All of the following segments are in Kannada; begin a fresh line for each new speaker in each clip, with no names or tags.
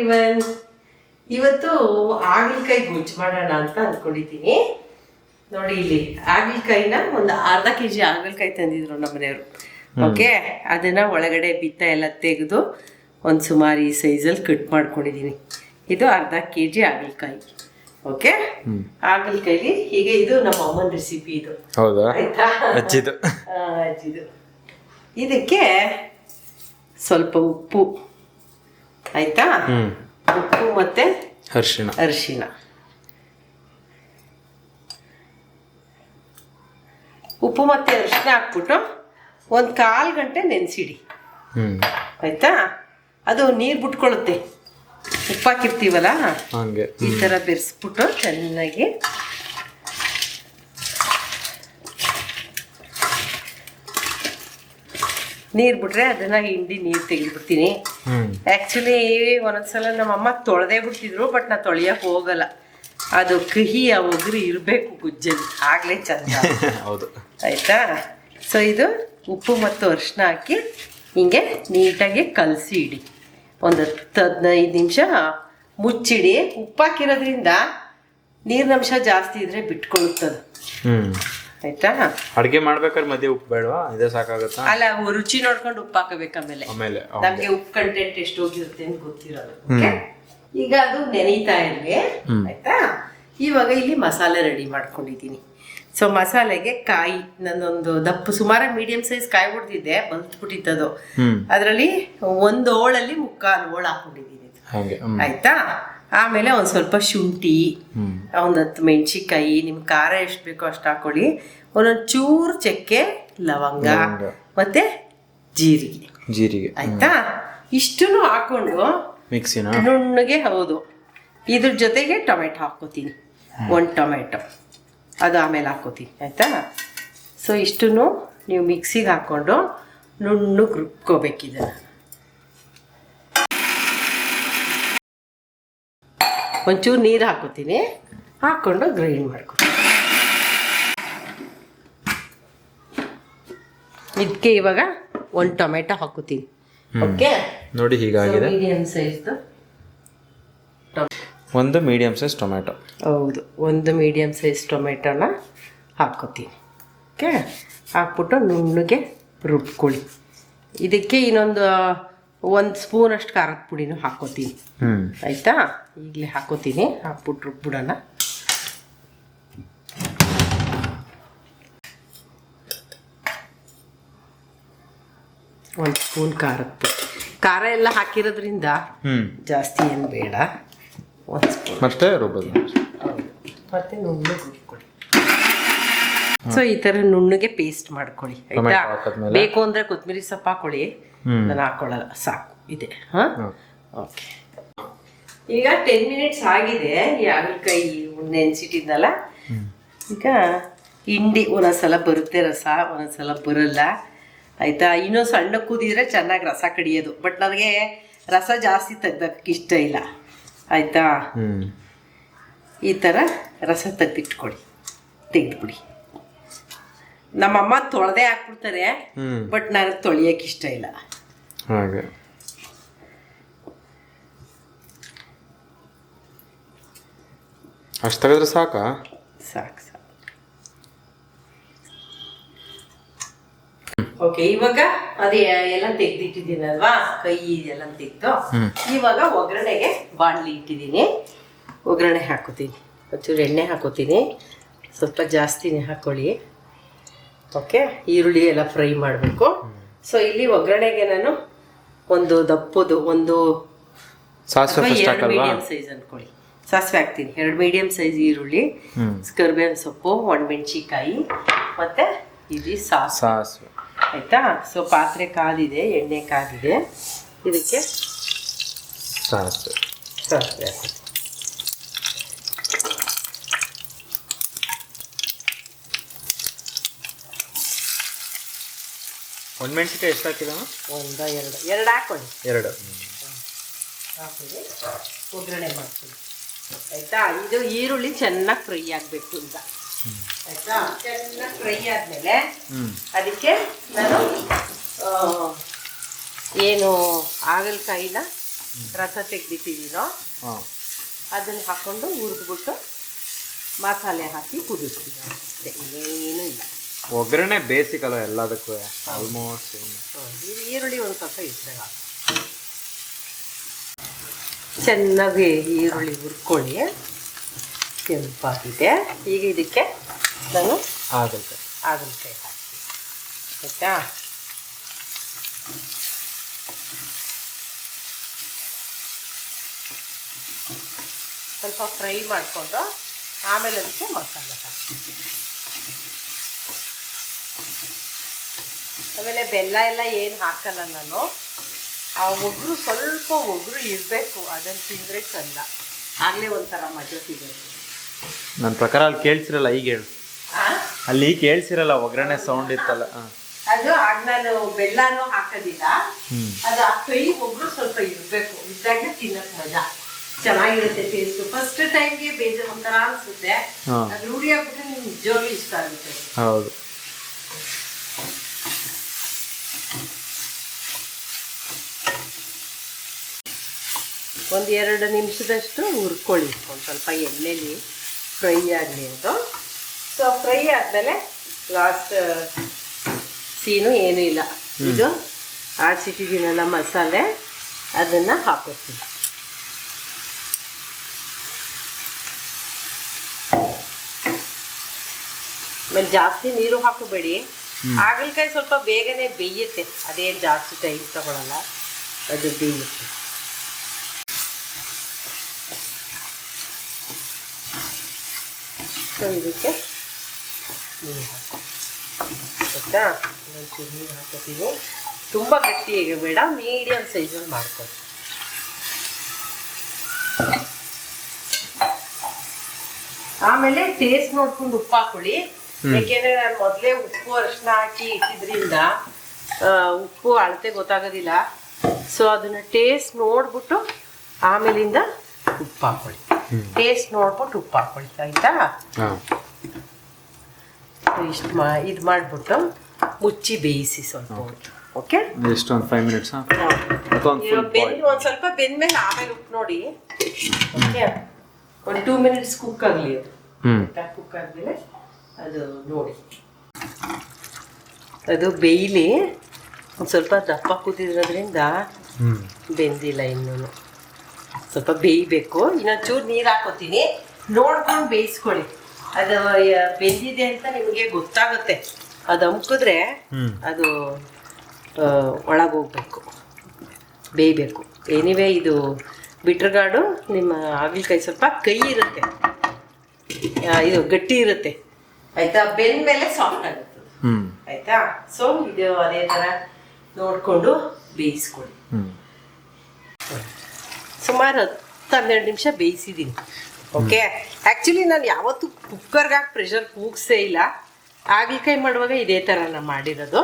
ಎವ್ರಿವನ್, ಇವತ್ತು ಹಾಗಲಕಾಯಿ ಗೊಜ್ಜು ಮಾಡೋಣ ಅಂತ ಅಂದ್ಕೊಂಡಿದ್ದೀನಿ. ನೋಡಿ ಇಲ್ಲಿ ಹಾಗಲಕಾಯಿನ ಒಂದು ಅರ್ಧ ಕೆಜಿ ಹಾಗಲಕಾಯಿ ತಂದಿದ್ರು ನಮ್ಮ ಮನೆಯವರು. ಓಕೆ, ಅದನ್ನ ಒಳಗಡೆ ಬಿತ್ತ ಎಲ್ಲ ತೆಗೆದು ಒಂದು ಸುಮಾರು ಈ ಸೈಜಲ್ಲಿ ಕಟ್ ಮಾಡ್ಕೊಂಡಿದ್ದೀನಿ. ಇದು ಅರ್ಧ ಕೆಜಿ ಹಾಗಲಕಾಯಿ. ಓಕೆ, ಹಾಗಲಕಾಯಿಗೆ ಹೀಗೆ, ಇದು ನಮ್ಮ ಅಮ್ಮನ ರೆಸಿಪಿ ಇದು.
ಹೌದಾ?
ಆಯ್ತಾ?
ಅಜ್ಜಿದು.
ಅಜ್ಜಿದು. ಇದಕ್ಕೆ ಸ್ವಲ್ಪ ಉಪ್ಪು, ಆಯ್ತಾ? ಉಪ್ಪು ಮತ್ತೆ ಅರಿಶಿಣ. ಉಪ್ಪು ಮತ್ತೆ ಅರಿಶಿಣ ಹಾಕ್ಬಿಟ್ಟು ಒಂದು 1/4 ಗಂಟೆ ನೆನೆಸಿಡಿ. ಆಯ್ತಾ? ಅದು ನೀರು ಬಿಟ್ಕೊಳ್ಳುತ್ತೆ, ಉಪ್ಪು ಹಾಕಿರ್ತೀವಲ್ಲ, ಈ ಥರ ಬೆರೆಸ್ಬಿಟ್ಟು ಚೆನ್ನಾಗಿ ನೀರು ಬಿಟ್ರೆ ಅದನ್ನ ಹಿಂಡಿ ನೀರು ತೆಗೆದ್ಬಿಡ್ತೀನಿ. ಆ್ಯಕ್ಚುಲಿ ಒಂದೊಂದ್ಸಲ ನಮ್ಮಮ್ಮ ತೊಳೆದೇ ಬಿಡ್ತಿದ್ರು, ಬಟ್ ನಾ ತೊಳೆಯಕ್ಕೆ ಹೋಗಲ್ಲ. ಅದು ಕಹಿ ಆ ಒಗರು ಇರಬೇಕು ಗುಜ್ಜಲ್ಲಿ, ಆಗಲೇ ಚಂದ.
ಹೌದು, ಆಯ್ತಾ?
ಸೊ ಇದು ಉಪ್ಪು ಮತ್ತು ಅರಿಶಿನ ಹಾಕಿ ಹಿಂಗೆ ನೀಟಾಗಿ ಕಲಸಿ ಇಡಿ. ಒಂದು 10-15 ನಿಮಿಷ ಮುಚ್ಚಿಡಿ. ಉಪ್ಪು ಹಾಕಿರೋದ್ರಿಂದ ನೀರಿನಂಶ ಜಾಸ್ತಿ ಇದ್ರೆ ಬಿಟ್ಕೊಳ್ಳುತ್ತದು. ಆಯ್ತಾ?
ಅಡುಗೆ ಮಾಡ್ಬೇಕಾದ್ರೆ ಮಧ್ಯೆ ಉಪ್ಪು ಬೇಡವಾ? ಇದೇ ಸಾಕಾಗುತ್ತಾ?
ಅಲ್ಲ, ರುಚಿ ನೋಡ್ಕೊಂಡು ಉಪ್ಪು ಹಾಕಬೇಕು. ಆಮೇಲೆ ನಮ್ಗೆ ಉಪ್ಪು ಕಂಟೆಂಟ್ ಎಷ್ಟು ಹೋಗಿರುತ್ತೆ ಅಂತ ಗೊತ್ತಿರೋದು. ಈಗ ಅದು ನೆನೀತಾ ಇರ್ಲಿ. ಆಯ್ತಾ? ಇವಾಗ ಇಲ್ಲಿ ಮಸಾಲೆ ರೆಡಿ ಮಾಡ್ಕೊಂಡಿದ್ದೀನಿ. ಸೊ ಮಸಾಲೆಗೆ ಕಾಯಿ, ನನ್ನೊಂದು ದಪ್ಪ ಸುಮಾರು ಮೀಡಿಯಂ ಸೈಜ್ ಕಾಯಿ ಹೊಡೆದಿದ್ದೆ, ಬಲ್ತ್ಬಿಟ್ಟಿತ್ತದು. ಅದರಲ್ಲಿ 1 ಹೋಳಲ್ಲಿ 3/4 ಹೋಳು ಹಾಕೊಂಡಿದ್ದೀನಿ. ಆಯ್ತಾ? ಆಮೇಲೆ ಒಂದು ಸ್ವಲ್ಪ ಶುಂಠಿ, ಒಂದು 10 ಮೆಣಸಿನ್ಕಾಯಿ, ನಿಮ್ಗೆ ಖಾರ ಎಷ್ಟು ಬೇಕೋ ಅಷ್ಟು ಹಾಕೊಳ್ಳಿ. ಒಂದೊಂದು ಚೂರು ಚಕ್ಕೆ, ಲವಂಗ ಮತ್ತೆ ಜೀರಿಗೆ. ಆಯ್ತಾ? ಇಷ್ಟನ್ನು ಹಾಕೊಂಡು
ಮಿಕ್ಸಿನ
ನುಣ್ಣಗೆ. ಹೌದು, ಇದ್ರ ಜೊತೆಗೆ ಟೊಮೆಟೊ ಹಾಕೋತೀನಿ, 1 ಟೊಮೆಟೊ, ಅದು ಆಮೇಲೆ ಹಾಕೋತೀನಿ. ಆಯ್ತಾ? ಸೊ ಇಷ್ಟನ್ನು ನೀವು ಮಿಕ್ಸಿಗೆ ಹಾಕ್ಕೊಂಡು ನುಣ್ಣಗೆ ರುಬ್ಕೋಬೇಕಿದೆ. ಒಂಚೂರು ನೀರು ಹಾಕೋತೀನಿ, ಹಾಕ್ಕೊಂಡು ಗ್ರೈಂಡ್ ಮಾಡ್ಕೊತೀನಿ. ಇದಕ್ಕೆ ಇವಾಗ 1 ಟೊಮೆಟೊ ಹಾಕೋತೀನಿ. ಓಕೆ,
ನೋಡಿ ಹೀಗಾಗಿದೆ.
ಮೀಡಿಯಂ ಸೈಜ್ದು
ಒಂದು ಮೀಡಿಯಂ ಸೈಜ್ ಟೊಮೆಟೊ. ಹೌದು,
ಒಂದು ಮೀಡಿಯಂ ಸೈಜ್ ಟೊಮೆಟೊನ ಹಾಕ್ಕೋತೀನಿ. ಓಕೆ, ಹಾಕ್ಬಿಟ್ಟು ನುಣ್ಣಗೆ ರುಬ್ಕೊಳ್ಳಿ. ಇದಕ್ಕೆ ಇನ್ನೊಂದು 1 ಸ್ಪೂನ್ ಅಷ್ಟು ಖಾರದ ಪುಡಿನೂ ಹಾಕ್ಕೋತೀನಿ. ಆಯಿತಾ? ಈಗಲೇ ಹಾಕ್ಕೋತೀನಿ. ಹಾಕ್ಬಿಟ್ಟು ರುಬ್ಬಿಡೋಣ. ಒಂದು ಸ್ಪೂನ್ ಖಾರದ ಪುಡಿ. ಖಾರ ಎಲ್ಲ ಹಾಕಿರೋದ್ರಿಂದ ಜಾಸ್ತಿ ಏನು ಬೇಡ. 1 ಸ್ಪೂನ್
ಮತ್ತೆ ರುಬ್ಬೋದು.
ಮತ್ತೆ ನುಣ್ಣಗೆ ರುಬ್ಕೊಳ್ಳಿ. ಸೊ ಈ ಥರ ನುಣ್ಣಗೆ ಪೇಸ್ಟ್ ಮಾಡ್ಕೊಳ್ಳಿ. ಆಯ್ತಾ? ಬೇಕು ಅಂದರೆ ಕೊತ್ತಂಬರಿ ಸೊಪ್ಪು ಹಾಕೊಳ್ಳಿ, ನಾನು ಹಾಕೊಳ್ಳಲ್ಲ, ಸಾಕು ಇದೆ. ಹಾಂ, ಓಕೆ. ಈಗ 10 ಮಿನಿಟ್ಸ್ ಆಗಿದೆ. ಈ ಹಾಗಲಕಾಯಿ ನೆನೆಸಿಟ್ಟಿದ್ನಲ್ಲ, ಈಗ ಹಿಂಡಿ ಒಂದೊಂದ್ಸಲ ಬರುತ್ತೆ ರಸ, ಒಂದೊಂದ್ಸಲ ಬರಲ್ಲ. ಆಯಿತಾ? ಇನ್ನೂ ಸಣ್ಣ ಕುದಿದ್ರೆ ಚೆನ್ನಾಗಿ ರಸ ಕಡಿಯೋದು, ಬಟ್ ನನಗೆ ರಸ ಜಾಸ್ತಿ ತೆಗ್ದಕ್ಕೆ ಇಷ್ಟ ಇಲ್ಲ. ಆಯಿತಾ? ಈ ಥರ ರಸ ತೆಗೆದ್ಬಿಡಿ. ನಮ್ಮಮ್ಮ ತೊಳೆದೇ ಹಾಕ್ಬಿಡ್ತಾರೆ, ಬಟ್ ನನಗೆ ತೊಳೆಯೋಕೆ ಇಷ್ಟ ಇಲ್ಲ.
ಹಾಗೆ ಅಷ್ಟು ತೆಗೆದ್ರೆ ಸಾಕು.
ಓಕೆ, ಇವಾಗ ಅದು ಎಲ್ಲ ತೆಗೆದಿಟ್ಟಿದ್ದೀನಲ್ವಾ, ಕೈ ಎಲ್ಲ ತೆಗೆದು ಇವಾಗ ಒಗ್ಗರಣೆಗೆ ಬಾಣಲಿ ಇಟ್ಟಿದ್ದೀನಿ. ಒಗ್ಗರಣೆ ಹಾಕೋತೀನಿ. ಒಂಚೂರು ಎಣ್ಣೆ ಹಾಕೋತೀನಿ, ಸ್ವಲ್ಪ ಜಾಸ್ತಿನೇ ಹಾಕೊಳ್ಳಿ. ಓಕೆ, ಈರುಳ್ಳಿ ಎಲ್ಲ ಫ್ರೈ ಮಾಡಬೇಕು. ಸೊ ಇಲ್ಲಿ ಒಗ್ಗರಣೆಗೆ ನಾನು ಒಂದು ದಪ್ಪದು, ಒಂದು
ಸಾಸಿವೆ
2 ಮೀಡಿಯಂ ಸೈಜ್ ಅನ್ಕೊಳ್ಳಿ, ಸಾಸಿವೆ ಹಾಕ್ತೀನಿ. 2 ಮೀಡಿಯಂ ಸೈಜ್ ಈರುಳ್ಳಿ, ಕರಿಬೇವಿನ ಸೊಪ್ಪು, 1 ಮೆಣಸಿನ್ಕಾಯಿ, ಮತ್ತೆ ಇದು ಸಾಸಿವೆ. ಆಯ್ತಾ? ಸೊ ಪಾತ್ರೆ ಕಾದಿದೆ, ಎಣ್ಣೆ ಕಾದಿದೆ. ಇದಕ್ಕೆ ಸಾಸಿವೆ ಹಾಕ್ತೀನಿ.
ಒಂದು ಮೆಣಸಿನ್ಕಾಯಿ ಎಷ್ಟು ಹಾಕಿದ?
2 ಹಾಕೊಳ್ಳಿ.
2
ಹಾಕಿದೆ, ಒಗ್ಗರಣೆ ಮಾಡ್ತೀನಿ. ಆಯಿತಾ? ಇದು ಈರುಳ್ಳಿ ಚೆನ್ನಾಗಿ ಫ್ರೈ ಆಗಬೇಕು ಅಂತ. ಆಯಿತಾ? ಚೆನ್ನಾಗಿ ಫ್ರೈ ಆದಮೇಲೆ ಅದಕ್ಕೆ ನಾನು ಏನು ಹಾಗಲಕಾಯಿನ ರಸ ತೆಗ್ದಿಟ್ಟಿದ್ದೀನೋ
ಹಾಂ
ಅದನ್ನು ಹಾಕ್ಕೊಂಡು ಹುರಿದ್ಬಿಟ್ಟು ಮಸಾಲೆ ಹಾಕಿ ಕುದಿಸ್ತೀವಿ ಅಷ್ಟೇ, ಇನ್ನೇನು ಇಲ್ಲ.
ಒಗ್ಗರಣೆ ಬೇಸಿಕ್ ಅಲ್ಲ ಎಲ್ಲದಕ್ಕೂ ಆಲ್ಮೋಸ್ಟ್.
ಇದು ಈರುಳ್ಳಿ ಒಂದು ಸ್ವಲ್ಪ ಇದ್ದಾಗ ಚೆನ್ನಾಗಿ ಈರುಳ್ಳಿ ಹುರ್ಕೊಳ್ಳಿ. ಕೆಂಪಾಗಿದೆ. ಈಗ ಇದಕ್ಕೆ ನಾನು
ಹಾಗಲ್ಕಾಯಿ
ಹಾಕ್ತೀನಿ ಆಯಿತಾ. ಸ್ವಲ್ಪ ಫ್ರೈ ಮಾಡಿಕೊಂಡು ಆಮೇಲೆ ಅದಕ್ಕೆ ಮಸಾಲೆ ಹಾಕ್ತೀನಿ. ಆಮೇಲೆ ಬೆಲ್ಲ ಎಲ್ಲ ಏನು ಹಾಕಲ್ಲ ನಾನು. ಆ ಒಗ್ರು ಸ್ವಲ್ಪ ಒಗ್ರು ಇರಬೇಕು, ಅದನ್ನು ತಿಂದರೆ ಚಂದ, ಆಗಲೇ ಒಂಥರ ಮಜಾ ಸಿಗುತ್ತೆ.
ನನ್ನ ಪ್ರಕಾರ ಅಲ್ಲಿ ಕೇಳಿಸಿರಲ್ಲ, ಈಗ ಹೇಳು. ಅಲ್ಲಿ ಕೇಳಿಸಿರಲ್ಲ ಒಗ್ಗರಣೆ ಸೌಂಡ್ ಇತ್ತಲ್ಲ.
ಅದು ಆಗ ನಾನು ಬೆಲ್ಲನೂ ಹಾಕೋದಿಲ್ಲ, ಅದು ಆ ಕೈ ಒಗ್ರು ಸ್ವಲ್ಪ ಇರಬೇಕು, ಇದ್ದಾಗಲೇ ತಿನ್ನಕ್ಕೆ ಮಜಾ ಚೆನ್ನಾಗಿರುತ್ತೆ. ಟೇಸ್ಟ್ ಫಸ್ಟ್ ಟೈಮ್ಗೆ ಬೇಜಾರು ಒಂಥರ ಅನಿಸುತ್ತೆ, ಅದು ರೂಢಿ ಆಗ್ಬಿಟ್ರೆ ನಿಮ್ಗೆ ನಿಜವಾಗ್ಲೂ ಇಷ್ಟ ಆಗುತ್ತೆ.
ಹೌದು.
ಒಂದು 2 ನಿಮಿಷದಷ್ಟು ಹುರ್ಕೊಳ್ಳಿ, ಒಂದು ಸ್ವಲ್ಪ ಎಣ್ಣೆಲಿ ಫ್ರೈ ಆಗಲಿ ಅಂತ. ಸೊ ಫ್ರೈ ಆದಮೇಲೆ ಲಾಸ್ಟ್ ಸೀನು ಏನೂ ಇಲ್ಲ, ಇದು ಆಡ್ಸಿಟ್ಟಿದ್ದೀನಲ್ಲ ಮಸಾಲೆ, ಅದನ್ನು ಹಾಕೋತೀನಿ. ಆಮೇಲೆ ಜಾಸ್ತಿ ನೀರು ಹಾಕೋಬೇಡಿ, ಹಾಗಲಕಾಯಿ ಸ್ವಲ್ಪ ಬೇಗನೆ ಬೇಯುತ್ತೆ, ಅದೇನು ಜಾಸ್ತಿ ಟೈಮ್ ತಗೊಳ್ಳಲ್ಲ, ಅದು ಬೇಯುತ್ತೆ. ಸೊ ಇದಕ್ಕೆ ನೀರು ಹಾಕಿ ಗೊತ್ತಾ, ಒಂಚೂರು ನೀರು ಹಾಕೋತೀವಿ. ತುಂಬ ಗಟ್ಟಿಯಾಗಿ ಬೇಡ, ಮೀಡಿಯಮ್ ಸೈಜಲ್ಲಿ ಮಾಡ್ಕೊಳ್ಳಿ. ಆಮೇಲೆ ಟೇಸ್ಟ್ ನೋಡ್ಕೊಂಡು ಉಪ್ಪು ಹಾಕೊಳ್ಳಿ, ಯಾಕೆಂದ್ರೆ ನಾನು ಮೊದಲೇ ಉಪ್ಪು ಅರಿಶಿನ ಹಾಕಿ ಇಟ್ಟಿದ್ರಿಂದ ಉಪ್ಪು ಅಳತೆ ಗೊತ್ತಾಗೋದಿಲ್ಲ. ಸೊ ಅದನ್ನ ಟೇಸ್ಟ್ ನೋಡ್ಬಿಟ್ಟು ಆಮೇಲಿಂದ ಉಪ್ಪು ಹಾಕೊಳ್ಳಿ, ಟೇಸ್ಟ್ ನೋಡ್ಬಿಟ್ಟು ಉಪ್ಪು ಹಾಕೊಳ್ಳಿ ಆಯ್ತಾ. ಇಷ್ಟು ಇದು ಮಾಡಿಬಿಟ್ಟು ಮುಚ್ಚಿ ಬೇಯಿಸಿ ಸ್ವಲ್ಪ ಹೊತ್ತು. ಓಕೆ,
ಎಷ್ಟೊಂದು 5 ಮಿನಿಟ್ಸ್
ಬೆಂದು ಒಂದು ಸ್ವಲ್ಪ ಬೆಂದ್ಮೇಲೆ ಆಮೇಲೆ ಉಪ್ಪು ನೋಡಿ. ಓಕೆ, ಒಂದು 2 ಮಿನಿಟ್ಸ್ ಕುಕ್ ಆಗಲಿ ಅದು. ಕುಕ್ ಆದ್ಮೇಲೆ ಅದು ನೋಡಿ, ಅದು ಬೇಯಲಿ. ಒಂದು ಸ್ವಲ್ಪ ದಪ್ಪ ಕೂತಿರೋದ್ರಿಂದ ಬೆಂದಿಲ್ಲ, ಇನ್ನೂ ಸ್ವಲ್ಪ ಬೇಯಬೇಕು. ಇನ್ನೊಂಚೂರು ನೀರು ಹಾಕೋತೀನಿ, ನೋಡ್ಕೊಂಡು ಬೇಯಿಸ್ಕೊಳ್ಳಿ. ಅದು ಬೆಂದಿದೆ ಅಂತ ನಿಮಗೆ ಗೊತ್ತಾಗುತ್ತೆ. ಅದು ಅಮ್ಕಿದ್ರೆ ಅದು ಒಳಗೋಗ್ಬೇಕು, ಬೇಯಬೇಕು. ಎನಿವೇ ಇದು ಬಿಟ್ರಗಾಡು ನಿಮ್ಮ ಹಾಗಲಕಾಯಿ ಸ್ವಲ್ಪ ಕೈ ಇರುತ್ತೆ, ಇದು ಗಟ್ಟಿ ಇರುತ್ತೆ ಆಯ್ತಾ. ಬೆಂದ ಮೇಲೆ ಸಾಫ್ಟ್ ಆಗುತ್ತೆ ಆಯ್ತಾ. ಸೊ ಇದು ಅದೇ ಥರ ನೋಡಿಕೊಂಡು ಬೇಯಿಸ್ಕೊಳ್ಳಿ. ಸುಮಾರು 10-12 ನಿಮಿಷ ಬೇಯಿಸಿದ್ದೀನಿ. ಓಕೆ, ಆ್ಯಕ್ಚುಲಿ ನಾನು ಯಾವತ್ತೂ ಕುಕ್ಕರ್ಗೆ ಹಾಕಿ ಪ್ರೆಷರ್ ಕೂಗಿಸೇ ಇಲ್ಲ. ಹಾಗಲಕಾಯಿ ಮಾಡುವಾಗ ಇದೇ ಥರ ನಾನು ಮಾಡಿರೋದು.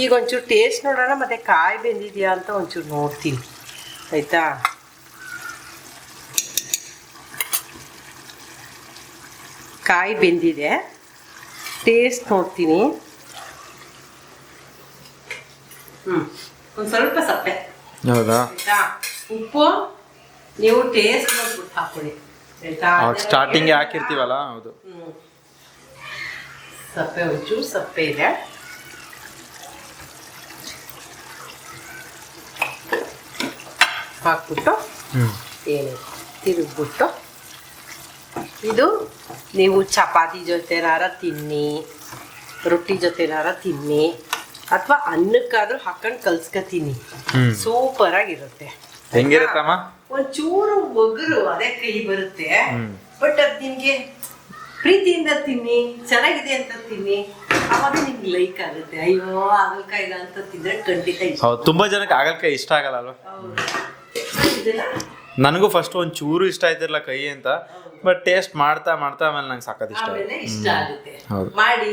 ಈಗ ಒಂಚೂರು ಟೇಸ್ಟ್ ನೋಡೋಣ, ಮತ್ತು ಕಾಯಿ ಬೆಂದಿದೆಯಾ ಅಂತ ಒಂಚೂರು ನೋಡ್ತೀನಿ ಆಯಿತಾ. ಕಾಯಿ ಬೆಂದಿದೆ, ಟೇಸ್ಟ್ ನೋಡ್ತೀನಿ. ಒಂದು ಸ್ವಲ್ಪ ಸಪ್ಪೆ,
ಹೌದಾ?
ಆಯಿತಾ. ಉಪ್ಪು ನೀವು ಟೇಸ್ಟ್ ನೋಡ್ಬಿಟ್ಟು ಹಾಕೊಳ್ಳಿ ಆಯಿತಾ.
ಸ್ಟಾರ್ಟಿಂಗ್ ಹಾಕಿರ್ತೀವಲ್ಲ, ಹೌದು.
ಸಪ್ಪೆ ಒಂಚೂರು ಸಪ್ಪೆ ಇದೆ. ಹಾಕ್ಬಿಟ್ಟು ಏನು ತಿರುಗ್ಬಿಟ್ಟು, ಇದು ನೀವು ಚಪಾತಿ ಜೊತೆನಾರ ತಿನ್ನಿ, ರೊಟ್ಟಿ ಜೊತೆನಾರ ತಿನ್ನಿ, ಅಥವಾ ಅನ್ನಕ್ಕಾದ್ರೂ ಹಾಕೊಂಡು ಕಲ್ಸ್ಕೊತೀನಿ, ಸೂಪರ್ ಆಗಿರುತ್ತೆ.
ಹೆಂಗಿರುತ್ತಮ್ಮ?
ಒಂಚೂರು ಒಗರು ಅದೇ ಕೈ ಬರುತ್ತೆ, ಬಟ್ ಅದು ನಿಮ್ಗೆ ಪ್ರೀತಿಯಿಂದ ತಿನ್ನಿ, ಚೆನ್ನಾಗಿದೆ ಅಂತ ತಿನ್ನಿ, ಅವಾಗ ನಿಮ್ಗೆ ಲೈಕ್ ಆಗುತ್ತೆ. ಅಯ್ಯೋ ಹಾಗಲಕಾಯಿ ಇಲ್ಲ ಅಂತ ತಿಂದ್ರೆ ಖಂಡಿತ ಇಷ್ಟ.
ಹೌದು, ತುಂಬಾ ಜನಕ್ಕೆ ಹಾಗಲಕಾಯಿ ಇಷ್ಟ ಆಗಲ್ಲ ಅಲ್ವಾ? ನನಗೂ ಫಸ್ಟ್ ಒಂದು ಚೂರು ಇಷ್ಟ ಆಯ್ತಿರಲ್ಲ ಕೈ ಅಂತ, ಬಟ್ ಟೇಸ್ಟ್ ಮಾಡ್ತಾ ಮಾಡ್ತಾ ಆಮೇಲೆ ನಂಗೆ ಸಾಕತ್ ಇಷ್ಟ
ಆಗುತ್ತೆ. ಮಾಡಿ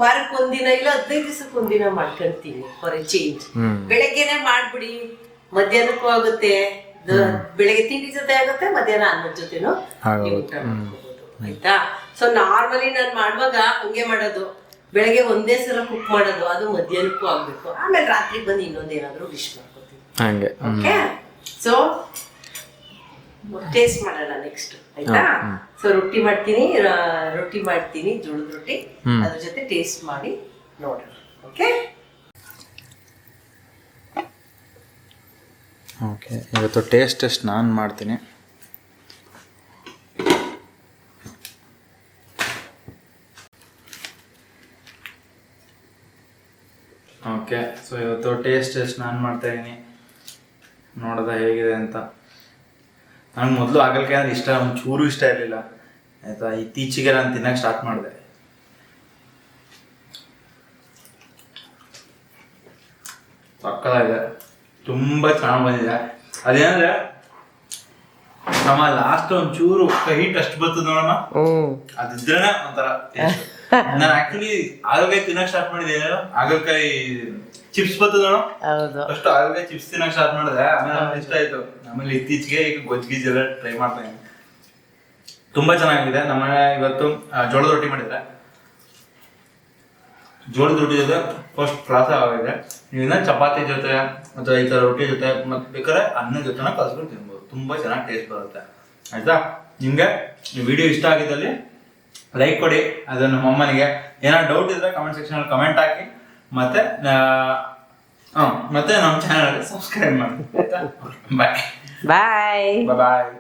ವಾರಕ್ಕೆ ಒಂದಿನ ಇಲ್ಲ 15 ದಿವಸಕ್ಕೆ ಒಂದಿನ ಮಾಡ್ಕೊಂತೀನಿ ಫಾರ್ ಎ ಚೇಂಜ್. ಬೆಳಗ್ಗೆನೆ ಮಾಡ್ಬಿಡಿ, ಮಧ್ಯಾಹ್ನಕ್ಕೂ ಆಗುತ್ತೆ, ಬೆಳಗ್ಗೆ ತಿಂಡಿ ಜೊತೆ ಆಗುತ್ತೆ, ಮಧ್ಯಾಹ್ನ ಅನ್ನದ ಜೊತೆನೂ ಊಟ ಮಾಡ್ಕೋಬಹುದು ಆಯ್ತಾ. ಸೊ ನಾರ್ಮಲಿ ನಾನು ಮಾಡುವಾಗ ಹಂಗೆ ಮಾಡೋದು, ಬೆಳಗ್ಗೆ ಒಂದೇ ಸಲ ಕುಕ್ ಮಾಡೋದು, ಅದು ಮಧ್ಯಾಹ್ನಕ್ಕೂ ಆಗ್ಬೇಕು, ಆಮೇಲೆ ರಾತ್ರಿಗೆ ಬಂದು ಇನ್ನೊಂದೇನಾದ್ರೂ ಡಿಶ್ ಮಾಡ್ಕೋತೀನಿ.
ಹಂಗೆ.
ಓಕೆ, ಸೊ ಟೇಸ್ಟ್ ಮಾಡೋಣ ನೆಕ್ಸ್ಟ್ ಆಯ್ತಾ. ಸೊ ರೊಟ್ಟಿ ಮಾಡ್ತೀನಿ ಜೋಳದ ರೊಟ್ಟಿ, ಅದ್ರ ಜೊತೆ ಟೇಸ್ಟ್ ಮಾಡಿ ನೋಡೋಣ. ಓಕೆ
ಓಕೆ, ಇವತ್ತು ಟೇಸ್ಟ್ ನಾನು ಮಾಡ್ತೀನಿ. ಓಕೆ, ಸೊ ಇವತ್ತು ಟೇಸ್ಟ್ ನಾನು ಮಾಡ್ತಾಯಿದ್ದೀನಿ, ನೋಡೋದ ಹೇಗಿದೆ ಅಂತ. ನನಗೆ ಮೊದಲು ಹಾಗಲಕಾಯಿ ಅಂದ್ರೆ ಇಷ್ಟ, ಒಂಚೂರು ಇಷ್ಟ ಇರಲಿಲ್ಲ ಆಯಿತಾ. ಇತ್ತೀಚೆಗೆ ನಾನು ತಿನ್ನೋಕ್ಕೆ ಸ್ಟಾರ್ಟ್ ಮಾಡಿದೆ. ಸಕ್ಕತ್ತಾಗಿದೆ, ತುಂಬ ಚೆನ್ನಾಗಿ ಬಂದಿದೆ. ಅದೇನಂದರೆ ನಮ್ಮ ಲಾಸ್ಟ್ ಒಂಚೂರು ಹೀಟ್ ಅಷ್ಟು ಬರ್ತದೆ ನೋಡಮ್ಮ, ಅದಿದ್ರೇನೆ ಒಂಥರ. ನಾನು ಆಕ್ಚುಲಿ ಹಾಗಲಕಾಯಿ ತಿನ್ನಕ್ ಸ್ಟಾರ್ಟ್ ಮಾಡಿದೆ, ಹಾಗಲಕಾಯಿ ಚಿಪ್ಸ್ ಬರ್ತದೆ ನೋಡು, ಫಸ್ಟ್ ಹಾಗಲಕಾಯಿ ಚಿಪ್ಸ್ ತಿನ್ನಕ್ ಸ್ಟಾರ್ಟ್ ಮಾಡಿದೆ, ಆಮೇಲೆ ನಮ್ಗೆ ಇಷ್ಟ ಆಯ್ತು. ಆಮೇಲೆ ಇತ್ತೀಚೆಗೆ ಈಗ ಗೊಜ್ಜು ಎಲ್ಲ ಟ್ರೈ ಮಾಡ್ತಾ ಇದ್ದೀನಿ, ತುಂಬಾ ಚೆನ್ನಾಗಿದೆ. ನಮ್ಮ ಇವತ್ತು ಜೋಳದ ರೊಟ್ಟಿ ಮಾಡಿದ್ರೆ, ಜೋಳದ ರೊಟ್ಟಿ ಜೊತೆ ಫಸ್ಟ್ ಕ್ಲಾಸ್ ಆಗಿದೆ. ನೀವಿನ್ನ ಚಪಾತಿ ಜೊತೆ ಅಥವಾ ಈ ಥರ ರೊಟ್ಟಿ ಜೊತೆ ಮತ್ತೆ ಬೇಕಾದ್ರೆ ಅನ್ನ ಜೊತೆನ ಕಲ್ಸ್ಕೊಂಡು ತಿನ್ಬೋದು, ತುಂಬ ಚೆನ್ನಾಗಿ ಟೇಸ್ಟ್ ಬರುತ್ತೆ ಆಯ್ತಾ. ನಿಮಗೆ ಈ ವಿಡಿಯೋ ಇಷ್ಟ ಆಗಿದ್ದಲ್ಲಿ ಲೈಕ್ ಕೊಡಿ, ಅದು ನಮ್ಮ ಅಮ್ಮನಿಗೆ. ಏನಾದ್ರು ಡೌಟ್ ಇದ್ರೆ ಕಮೆಂಟ್ ಸೆಕ್ಷನಲ್ಲಿ ಕಮೆಂಟ್ ಹಾಕಿ, ಮತ್ತೆ ನಮ್ಮ ಚಾನಲ್ಗೆ ಸಬ್ಸ್ಕ್ರೈಬ್ ಮಾಡಿ. ಬಾಯ್ ಬಾಯ್ ಬಾಯ್.